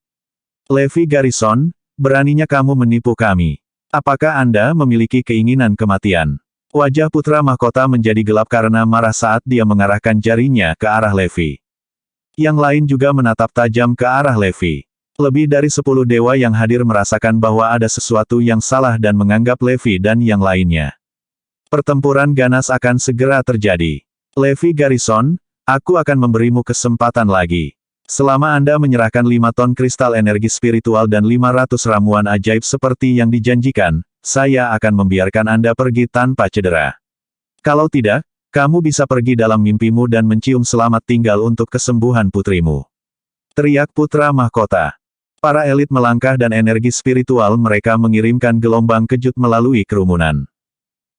Levi Garrison, beraninya kamu menipu kami. Apakah Anda memiliki keinginan kematian? Wajah putra mahkota menjadi gelap karena marah saat dia mengarahkan jarinya ke arah Levi. Yang lain juga menatap tajam ke arah Levi. Lebih dari 10 dewa yang hadir merasakan bahwa ada sesuatu yang salah dan menganggap Levi dan yang lainnya. Pertempuran ganas akan segera terjadi. Levi Garrison, aku akan memberimu kesempatan lagi. Selama Anda menyerahkan 5 ton kristal energi spiritual dan 500 ramuan ajaib seperti yang dijanjikan, saya akan membiarkan Anda pergi tanpa cedera. Kalau tidak, kamu bisa pergi dalam mimpimu dan mencium selamat tinggal untuk kesembuhan putrimu. Teriak putra mahkota. Para elit melangkah dan energi spiritual mereka mengirimkan gelombang kejut melalui kerumunan.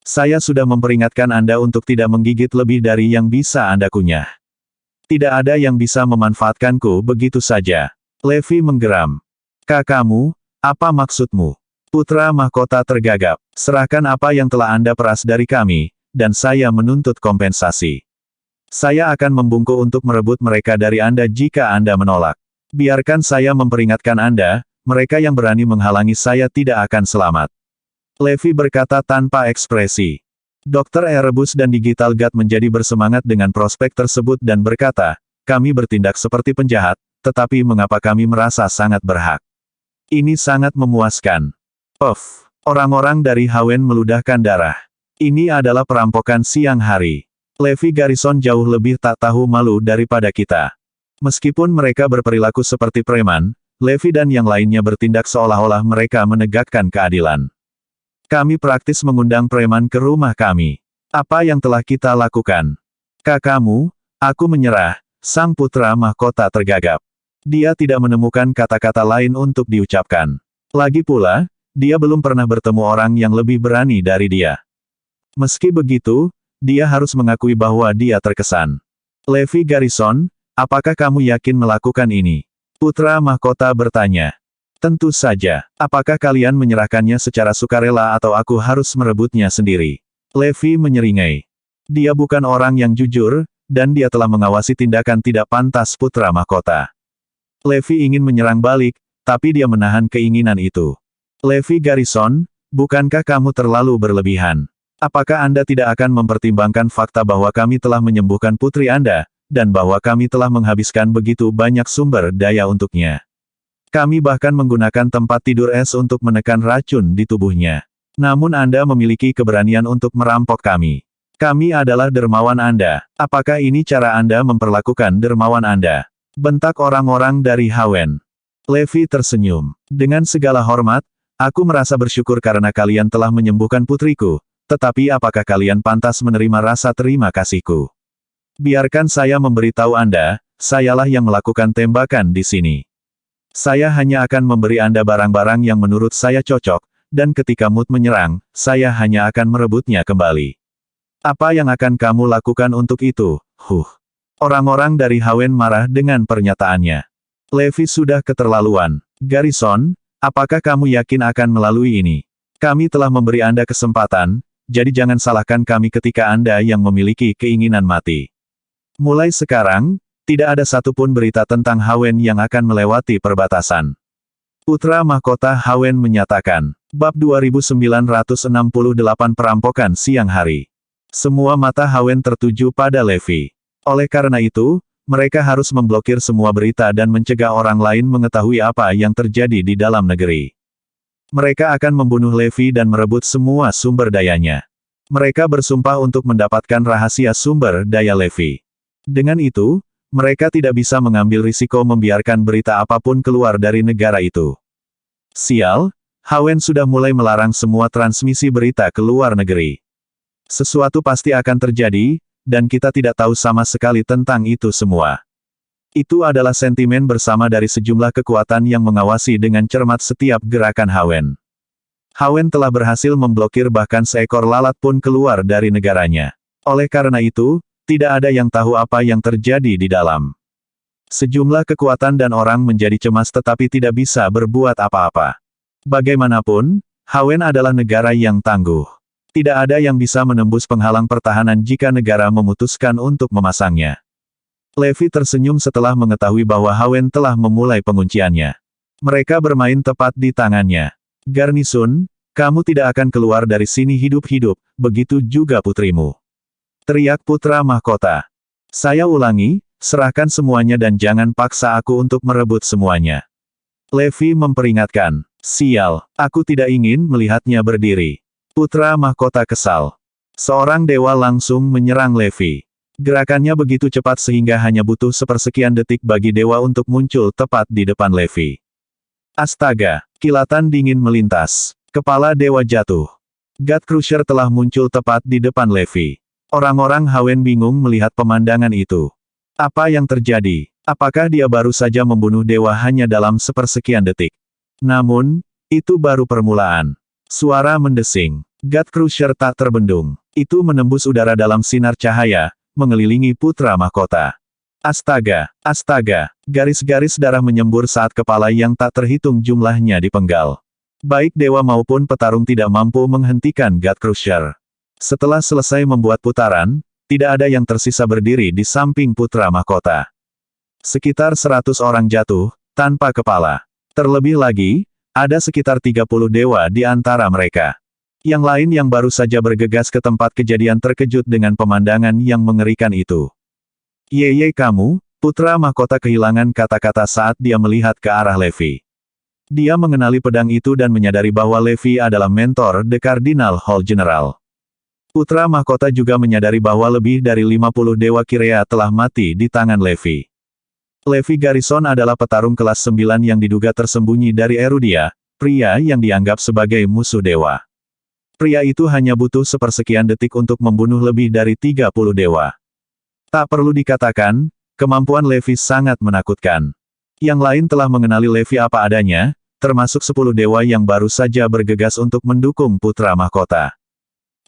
Saya sudah memperingatkan Anda untuk tidak menggigit lebih dari yang bisa Anda kunyah. Tidak ada yang bisa memanfaatkanku begitu saja. Levi menggeram. Kakakmu, apa maksudmu? Putra mahkota tergagap. Serahkan apa yang telah Anda peras dari kami, dan saya menuntut kompensasi. Saya akan membungkuk untuk merebut mereka dari Anda jika Anda menolak. Biarkan saya memperingatkan Anda, mereka yang berani menghalangi saya tidak akan selamat. Levi berkata tanpa ekspresi. Dokter Erebus dan Digital God menjadi bersemangat dengan prospek tersebut dan berkata, kami bertindak seperti penjahat, tetapi mengapa kami merasa sangat berhak? Ini sangat memuaskan. Puff. Orang-orang dari Hawen meludahkan darah. Ini adalah perampokan siang hari. Levi Garrison jauh lebih tak tahu malu daripada kita. Meskipun mereka berperilaku seperti preman, Levi dan yang lainnya bertindak seolah-olah mereka menegakkan keadilan. Kami praktis mengundang preman ke rumah kami. Apa yang telah kita lakukan? Kakakmu, aku menyerah, sang putra mahkota tergagap. Dia tidak menemukan kata-kata lain untuk diucapkan. Lagi pula, dia belum pernah bertemu orang yang lebih berani dari dia. Meski begitu, dia harus mengakui bahwa dia terkesan. Levi Garrison, apakah kamu yakin melakukan ini? Putra mahkota bertanya. Tentu saja. Apakah kalian menyerahkannya secara sukarela atau aku harus merebutnya sendiri? Levi menyeringai. Dia bukan orang yang jujur, dan dia telah mengawasi tindakan tidak pantas putra mahkota. Levi ingin menyerang balik, tapi dia menahan keinginan itu. Levi Garrison, bukankah kamu terlalu berlebihan? Apakah Anda tidak akan mempertimbangkan fakta bahwa kami telah menyembuhkan putri Anda, dan bahwa kami telah menghabiskan begitu banyak sumber daya untuknya? Kami bahkan menggunakan tempat tidur es untuk menekan racun di tubuhnya. Namun Anda memiliki keberanian untuk merampok kami. Kami adalah dermawan Anda. Apakah ini cara Anda memperlakukan dermawan Anda? Bentak orang-orang dari Hawen. Levi tersenyum. Dengan segala hormat, aku merasa bersyukur karena kalian telah menyembuhkan putriku, tetapi apakah kalian pantas menerima rasa terima kasihku? Biarkan saya memberitahu Anda, sayalah yang melakukan tembakan di sini. Saya hanya akan memberi Anda barang-barang yang menurut saya cocok, dan ketika mood menyerang, saya hanya akan merebutnya kembali. Apa yang akan kamu lakukan untuk itu? Orang-orang dari Hawen marah dengan pernyataannya. Levi sudah keterlaluan. Garrison, apakah kamu yakin akan melalui ini? Kami telah memberi Anda kesempatan, jadi jangan salahkan kami ketika Anda yang memiliki keinginan mati. Mulai sekarang, tidak ada satupun berita tentang Hawen yang akan melewati perbatasan. Putra mahkota Hawen menyatakan. Bab 2968 Perampokan siang hari. Semua mata Hawen tertuju pada Levi. Oleh karena itu, mereka harus memblokir semua berita dan mencegah orang lain mengetahui apa yang terjadi di dalam negeri. Mereka akan membunuh Levi dan merebut semua sumber dayanya. Mereka bersumpah untuk mendapatkan rahasia sumber daya Levi. Dengan itu, mereka tidak bisa mengambil risiko membiarkan berita apapun keluar dari negara itu. Sial, Hawen sudah mulai melarang semua transmisi berita ke luar negeri. Sesuatu pasti akan terjadi, dan kita tidak tahu sama sekali tentang itu semua. Itu adalah sentimen bersama dari sejumlah kekuatan yang mengawasi dengan cermat setiap gerakan Hawen. Hawen telah berhasil memblokir bahkan seekor lalat pun keluar dari negaranya. Oleh karena itu, tidak ada yang tahu apa yang terjadi di dalam. Sejumlah kekuatan dan orang menjadi cemas tetapi tidak bisa berbuat apa-apa. Bagaimanapun, Hawen adalah negara yang tangguh. Tidak ada yang bisa menembus penghalang pertahanan jika negara memutuskan untuk memasangnya. Levi tersenyum setelah mengetahui bahwa Hawen telah memulai pengunciannya. Mereka bermain tepat di tangannya. Garnisun, kamu tidak akan keluar dari sini hidup-hidup, begitu juga putrimu. Teriak putra mahkota. Saya ulangi, serahkan semuanya dan jangan paksa aku untuk merebut semuanya. Levi memperingatkan. Sial, aku tidak ingin melihatnya berdiri. Putra mahkota kesal. Seorang dewa langsung menyerang Levi. Gerakannya begitu cepat sehingga hanya butuh sepersekian detik bagi dewa untuk muncul tepat di depan Levi. Astaga, kilatan dingin melintas. Kepala dewa jatuh. God Crusher telah muncul tepat di depan Levi. Orang-orang Hawen bingung melihat pemandangan itu. Apa yang terjadi? Apakah dia baru saja membunuh dewa hanya dalam sepersekian detik? Namun, itu baru permulaan. Suara mendesing. God Crusher tak terbendung. Itu menembus udara dalam sinar cahaya, mengelilingi putra mahkota. Astaga, astaga, garis-garis darah menyembur saat kepala yang tak terhitung jumlahnya dipenggal. Baik dewa maupun petarung tidak mampu menghentikan God Crusher. Setelah selesai membuat putaran, tidak ada yang tersisa berdiri di samping putra mahkota. Sekitar 100 orang jatuh, tanpa kepala. Terlebih lagi, ada sekitar 30 dewa di antara mereka. Yang lain yang baru saja bergegas ke tempat kejadian terkejut dengan pemandangan yang mengerikan itu. Yeye kamu, putra mahkota kehilangan kata-kata saat dia melihat ke arah Levi. Dia mengenali pedang itu dan menyadari bahwa Levi adalah mentor The Cardinal Hall General. Putra mahkota juga menyadari bahwa lebih dari 50 dewa Kirea telah mati di tangan Levi. Levi Garrison adalah petarung kelas 9 yang diduga tersembunyi dari Erudia, pria yang dianggap sebagai musuh dewa. Pria itu hanya butuh sepersekian detik untuk membunuh lebih dari 30 dewa. Tak perlu dikatakan, kemampuan Levi sangat menakutkan. Yang lain telah mengenali Levi apa adanya, termasuk 10 dewa yang baru saja bergegas untuk mendukung putra mahkota.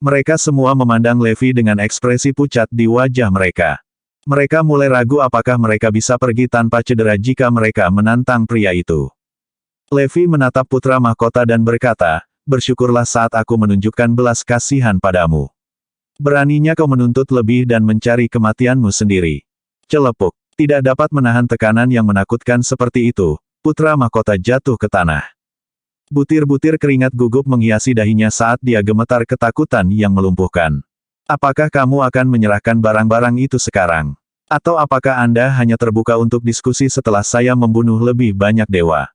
Mereka semua memandang Levi dengan ekspresi pucat di wajah mereka. Mereka mulai ragu apakah mereka bisa pergi tanpa cedera jika mereka menantang pria itu. Levi menatap putra mahkota dan berkata, bersyukurlah saat aku menunjukkan belas kasihan padamu. Beraninya kau menuntut lebih dan mencari kematianmu sendiri. Celepuk, tidak dapat menahan tekanan yang menakutkan seperti itu, putra mahkota jatuh ke tanah. Butir-butir keringat gugup menghiasi dahinya saat dia gemetar ketakutan yang melumpuhkan. Apakah kamu akan menyerahkan barang-barang itu sekarang? Atau apakah Anda hanya terbuka untuk diskusi setelah saya membunuh lebih banyak dewa?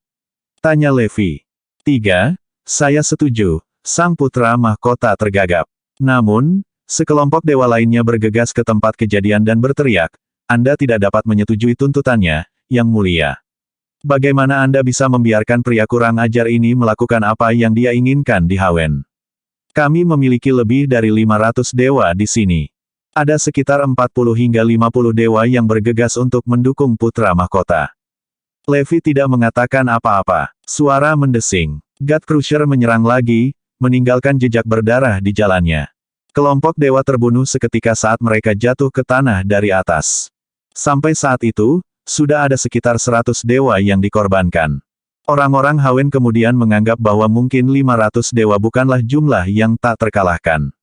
Tanya Levi. 3. Saya setuju, sang putra mahkota tergagap. Namun, sekelompok dewa lainnya bergegas ke tempat kejadian dan berteriak, Anda tidak dapat menyetujui tuntutannya, Yang Mulia. Bagaimana Anda bisa membiarkan pria kurang ajar ini melakukan apa yang dia inginkan di Hawen? Kami memiliki lebih dari 500 dewa di sini. Ada sekitar 40 hingga 50 dewa yang bergegas untuk mendukung putra mahkota. Levi tidak mengatakan apa-apa. Suara mendesing. God Crusher menyerang lagi, meninggalkan jejak berdarah di jalannya. Kelompok dewa terbunuh seketika saat mereka jatuh ke tanah dari atas. Sampai saat itu, sudah ada sekitar 100 dewa yang dikorbankan. Orang-orang Hawen kemudian menganggap bahwa mungkin 500 dewa bukanlah jumlah yang tak terkalahkan.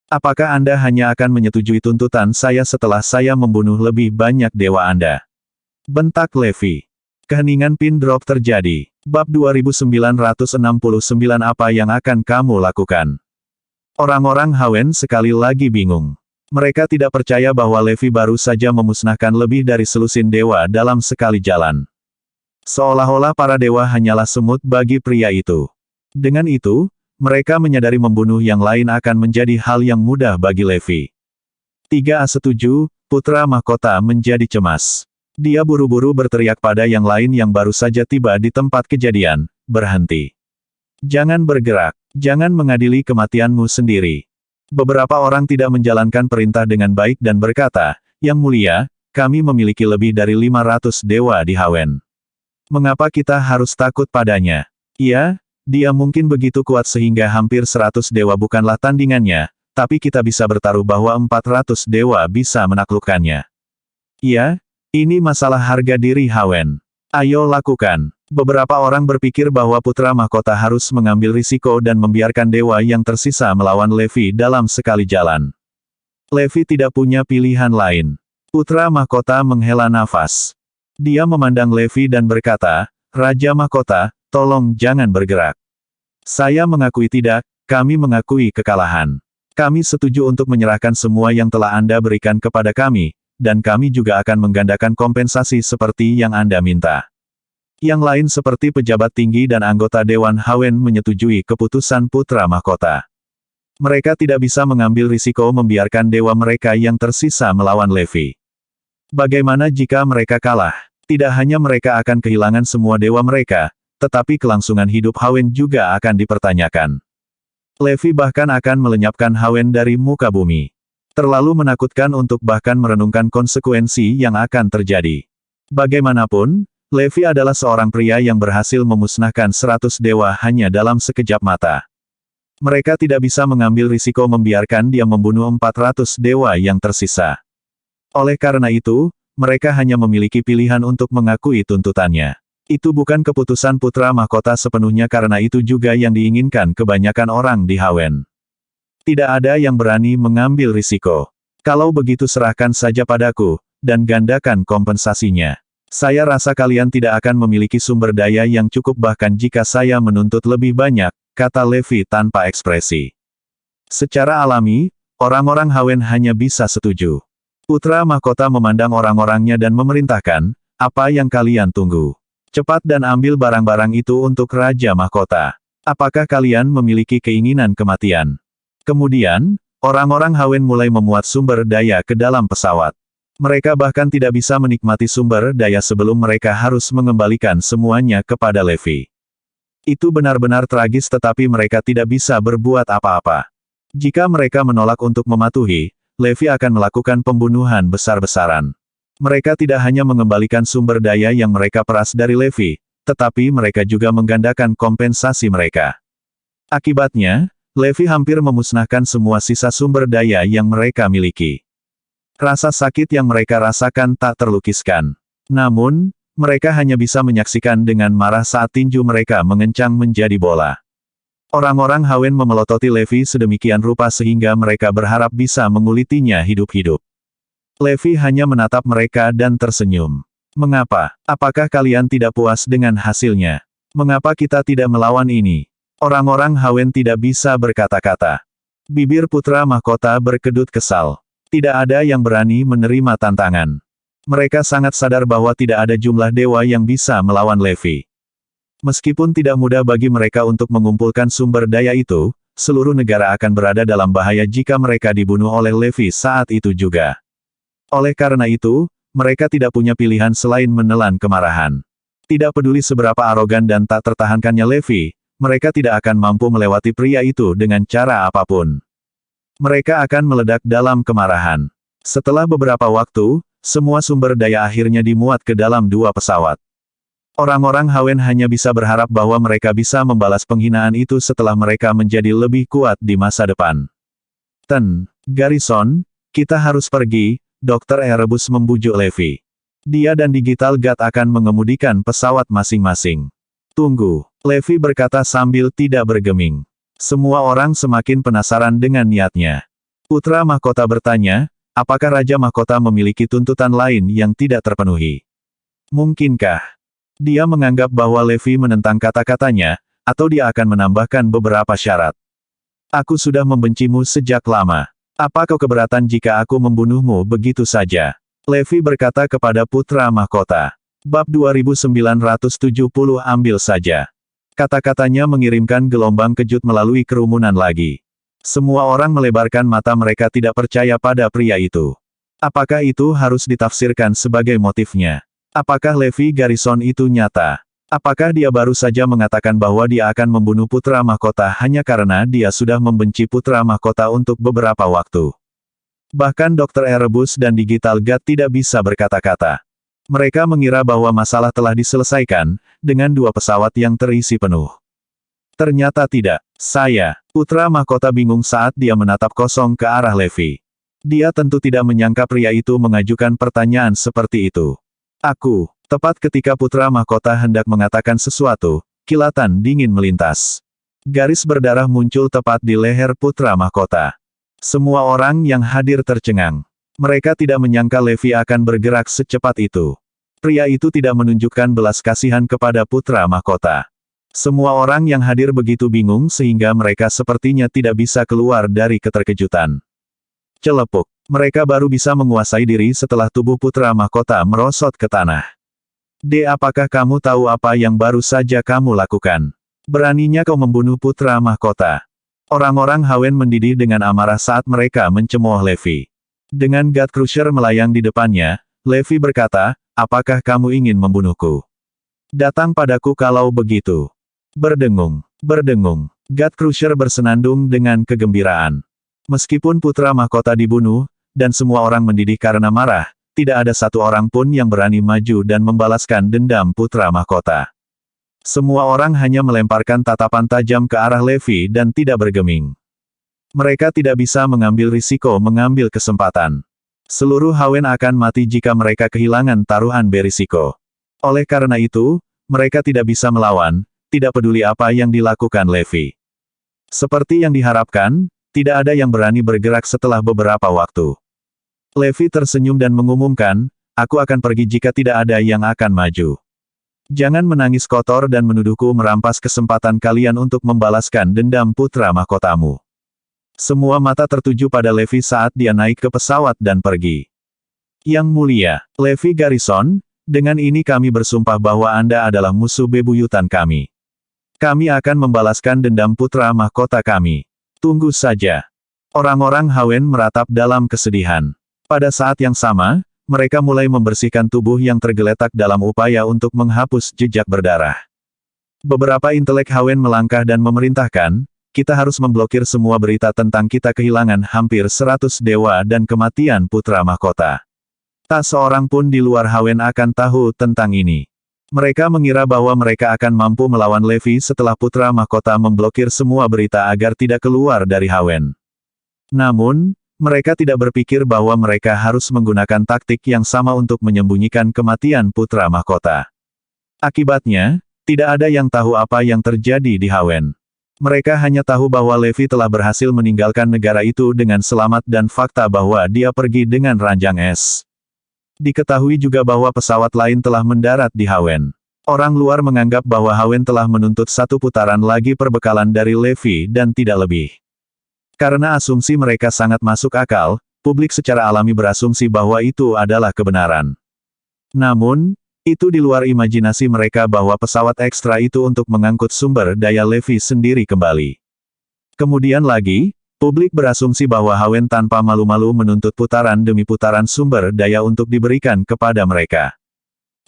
Apakah Anda hanya akan menyetujui tuntutan saya setelah saya membunuh lebih banyak dewa Anda? Bentak Levi. Keheningan pin drop terjadi. Bab 2969 Apa yang akan kamu lakukan? Orang-orang Hawen sekali lagi bingung. Mereka tidak percaya bahwa Levi baru saja memusnahkan lebih dari selusin dewa dalam sekali jalan. Seolah-olah para dewa hanyalah semut bagi pria itu. Dengan itu, mereka menyadari membunuh yang lain akan menjadi hal yang mudah bagi Levi. 3A setuju, putra mahkota menjadi cemas. Dia buru-buru berteriak pada yang lain yang baru saja tiba di tempat kejadian, berhenti. Jangan bergerak, jangan mengadili kematianmu sendiri. Beberapa orang tidak menjalankan perintah dengan baik dan berkata, Yang Mulia, kami memiliki lebih dari 500 dewa di Hawen. Mengapa kita harus takut padanya? Iya, dia mungkin begitu kuat sehingga hampir 100 dewa bukanlah tandingannya, tapi kita bisa bertaruh bahwa 400 dewa bisa menaklukkannya. Iya, Ini masalah harga diri Hawen. Ayo lakukan. Beberapa orang berpikir bahwa putra mahkota harus mengambil risiko dan membiarkan dewa yang tersisa melawan Levi dalam sekali jalan. Levi tidak punya pilihan lain. Putra mahkota menghela nafas. Dia memandang Levi dan berkata, Raja mahkota, tolong jangan bergerak. Saya mengakui tidak, kami mengakui kekalahan. Kami setuju untuk menyerahkan semua yang telah Anda berikan kepada kami, dan kami juga akan menggandakan kompensasi seperti yang Anda minta. Yang lain seperti pejabat tinggi dan anggota Dewan Hawen menyetujui keputusan putra mahkota. Mereka tidak bisa mengambil risiko membiarkan dewa mereka yang tersisa melawan Levi. Bagaimana jika mereka kalah? Tidak hanya mereka akan kehilangan semua dewa mereka, tetapi kelangsungan hidup Hawen juga akan dipertanyakan. Levi bahkan akan melenyapkan Hawen dari muka bumi. Terlalu menakutkan untuk bahkan merenungkan konsekuensi yang akan terjadi. Bagaimanapun, Levi adalah seorang pria yang berhasil memusnahkan 100 dewa hanya dalam sekejap mata. Mereka tidak bisa mengambil risiko membiarkan dia membunuh 400 dewa yang tersisa. Oleh karena itu, mereka hanya memiliki pilihan untuk mengakui tuntutannya. Itu bukan keputusan putra mahkota sepenuhnya karena itu juga yang diinginkan kebanyakan orang di Hawen. Tidak ada yang berani mengambil risiko. Kalau begitu serahkan saja padaku, dan gandakan kompensasinya. Saya rasa kalian tidak akan memiliki sumber daya yang cukup bahkan jika saya menuntut lebih banyak, kata Levi tanpa ekspresi. Secara alami, orang-orang Hawen hanya bisa setuju. Putra mahkota memandang orang-orangnya dan memerintahkan, apa yang kalian tunggu? Cepat dan ambil barang-barang itu untuk Raja Mahkota. Apakah kalian memiliki keinginan kematian? Kemudian, orang-orang Hawen mulai memuat sumber daya ke dalam pesawat. Mereka bahkan tidak bisa menikmati sumber daya sebelum mereka harus mengembalikan semuanya kepada Levi. Itu benar-benar tragis tetapi mereka tidak bisa berbuat apa-apa. Jika mereka menolak untuk mematuhi, Levi akan melakukan pembunuhan besar-besaran. Mereka tidak hanya mengembalikan sumber daya yang mereka peras dari Levi, tetapi mereka juga menggandakan kompensasi mereka. Akibatnya, Levi hampir memusnahkan semua sisa sumber daya yang mereka miliki. Rasa sakit yang mereka rasakan tak terlukiskan. Namun, mereka hanya bisa menyaksikan dengan marah saat tinju mereka mengencang menjadi bola. Orang-orang Hawen memelototi Levi sedemikian rupa sehingga mereka berharap bisa mengulitinya hidup-hidup. Levi hanya menatap mereka dan tersenyum. Mengapa? Apakah kalian tidak puas dengan hasilnya? Mengapa kita tidak melawan ini? Orang-orang Hawen tidak bisa berkata-kata. Bibir putra mahkota berkedut kesal. Tidak ada yang berani menerima tantangan. Mereka sangat sadar bahwa tidak ada jumlah dewa yang bisa melawan Levi. Meskipun tidak mudah bagi mereka untuk mengumpulkan sumber daya itu, seluruh negara akan berada dalam bahaya jika mereka dibunuh oleh Levi saat itu juga. Oleh karena itu, mereka tidak punya pilihan selain menelan kemarahan. Tidak peduli seberapa arogan dan tak tertahankannya Levi, mereka tidak akan mampu melewati pria itu dengan cara apapun. Mereka akan meledak dalam kemarahan. Setelah beberapa waktu, semua sumber daya akhirnya dimuat ke dalam 2 pesawat. Orang-orang Hawen hanya bisa berharap bahwa mereka bisa membalas penghinaan itu setelah mereka menjadi lebih kuat di masa depan. Garrison, kita harus pergi, Dr. Erebus membujuk Levi. Dia dan Digital God akan mengemudikan pesawat masing-masing. Tunggu, Levi berkata sambil tidak bergeming. Semua orang semakin penasaran dengan niatnya. Putra mahkota bertanya, apakah Raja Mahkota memiliki tuntutan lain yang tidak terpenuhi? Mungkinkah dia menganggap bahwa Levi menentang kata-katanya, atau dia akan menambahkan beberapa syarat? Aku sudah membencimu sejak lama. Apa kau keberatan jika aku membunuhmu begitu saja? Levi berkata kepada putra mahkota. Bab 2970 ambil saja. Kata-katanya mengirimkan gelombang kejut melalui kerumunan lagi. Semua orang melebarkan mata mereka tidak percaya pada pria itu. Apakah itu harus ditafsirkan sebagai motifnya? Apakah Levi Garrison itu nyata? Apakah dia baru saja mengatakan bahwa dia akan membunuh putra mahkota hanya karena dia sudah membenci putra mahkota untuk beberapa waktu? Bahkan Dr. Erebus dan Digital God tidak bisa berkata-kata. Mereka mengira bahwa masalah telah diselesaikan, dengan 2 pesawat yang terisi penuh. Ternyata tidak. Putra mahkota bingung saat dia menatap kosong ke arah Levi. Dia tentu tidak menyangka pria itu mengajukan pertanyaan seperti itu. Tepat ketika putra mahkota hendak mengatakan sesuatu, kilatan dingin melintas. Garis berdarah muncul tepat di leher putra mahkota. Semua orang yang hadir tercengang. Mereka tidak menyangka Levi akan bergerak secepat itu. Pria itu tidak menunjukkan belas kasihan kepada putra mahkota. Semua orang yang hadir begitu bingung sehingga mereka sepertinya tidak bisa keluar dari keterkejutan. Celepuk. Mereka baru bisa menguasai diri setelah tubuh putra mahkota merosot ke tanah. Apakah kamu tahu apa yang baru saja kamu lakukan? Beraninya kau membunuh putra mahkota. Orang-orang Hawen mendidih dengan amarah saat mereka mencemooh Levi. Dengan God Crusher melayang di depannya, Levi berkata, apakah kamu ingin membunuhku? Datang padaku kalau begitu. Berdengung. God Crusher bersenandung dengan kegembiraan. Meskipun putra mahkota dibunuh, dan semua orang mendidih karena marah, tidak ada satu orang pun yang berani maju dan membalaskan dendam putra mahkota. Semua orang hanya melemparkan tatapan tajam ke arah Levi dan tidak bergeming. Mereka tidak bisa mengambil risiko mengambil kesempatan. Seluruh Hawen akan mati jika mereka kehilangan taruhan berisiko. Oleh karena itu, mereka tidak bisa melawan, tidak peduli apa yang dilakukan Levi. Seperti yang diharapkan, tidak ada yang berani bergerak setelah beberapa waktu. Levi tersenyum dan mengumumkan, aku akan pergi jika tidak ada yang akan maju. Jangan menangis kotor dan menuduhku merampas kesempatan kalian untuk membalaskan dendam putra mahkotamu. Semua mata tertuju pada Levi saat dia naik ke pesawat dan pergi. Yang mulia, Levi Garrison, dengan ini kami bersumpah bahwa Anda adalah musuh bebuyutan kami. Kami akan membalaskan dendam putra mahkota kami. Tunggu saja. Orang-orang Hawen meratap dalam kesedihan. Pada saat yang sama, mereka mulai membersihkan tubuh yang tergeletak dalam upaya untuk menghapus jejak berdarah. Beberapa intelek Hawen melangkah dan memerintahkan, kita harus memblokir semua berita tentang kita kehilangan hampir 100 dewa dan kematian putra mahkota. Tak seorang pun di luar Hawen akan tahu tentang ini. Mereka mengira bahwa mereka akan mampu melawan Levi setelah putra mahkota memblokir semua berita agar tidak keluar dari Hawen. Namun, mereka tidak berpikir bahwa mereka harus menggunakan taktik yang sama untuk menyembunyikan kematian putra mahkota. Akibatnya, tidak ada yang tahu apa yang terjadi di Hawen. Mereka hanya tahu bahwa Levi telah berhasil meninggalkan negara itu dengan selamat dan fakta bahwa dia pergi dengan ranjang es. Diketahui juga bahwa pesawat lain telah mendarat di Hawen. Orang luar menganggap bahwa Hawen telah menuntut satu putaran lagi perbekalan dari Levi dan tidak lebih. Karena asumsi mereka sangat masuk akal, publik secara alami berasumsi bahwa itu adalah kebenaran. Namun, itu di luar imajinasi mereka bahwa pesawat ekstra itu untuk mengangkut sumber daya Levi sendiri kembali. Kemudian lagi, publik berasumsi bahwa Hawen tanpa malu-malu menuntut putaran demi putaran sumber daya untuk diberikan kepada mereka.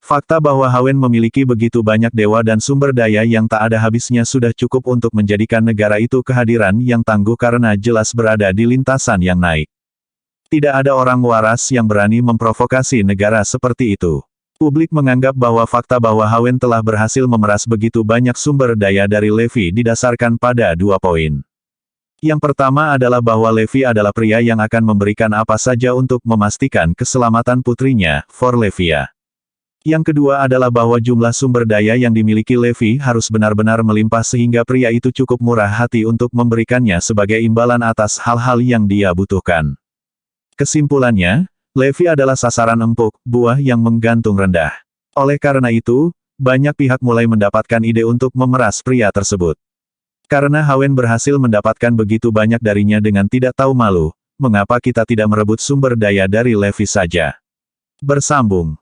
Fakta bahwa Hawen memiliki begitu banyak dewa dan sumber daya yang tak ada habisnya sudah cukup untuk menjadikan negara itu kehadiran yang tangguh karena jelas berada di lintasan yang naik. Tidak ada orang waras yang berani memprovokasi negara seperti itu. Publik menganggap bahwa fakta bahwa Hawen telah berhasil memeras begitu banyak sumber daya dari Levi didasarkan pada 2 poin. Yang pertama adalah bahwa Levi adalah pria yang akan memberikan apa saja untuk memastikan keselamatan putrinya, Forlevia. Yang kedua adalah bahwa jumlah sumber daya yang dimiliki Levi harus benar-benar melimpah sehingga pria itu cukup murah hati untuk memberikannya sebagai imbalan atas hal-hal yang dia butuhkan. Kesimpulannya, Levi adalah sasaran empuk, buah yang menggantung rendah. Oleh karena itu, banyak pihak mulai mendapatkan ide untuk memeras pria tersebut. Karena Hawen berhasil mendapatkan begitu banyak darinya dengan tidak tahu malu, mengapa kita tidak merebut sumber daya dari Levi saja? Bersambung.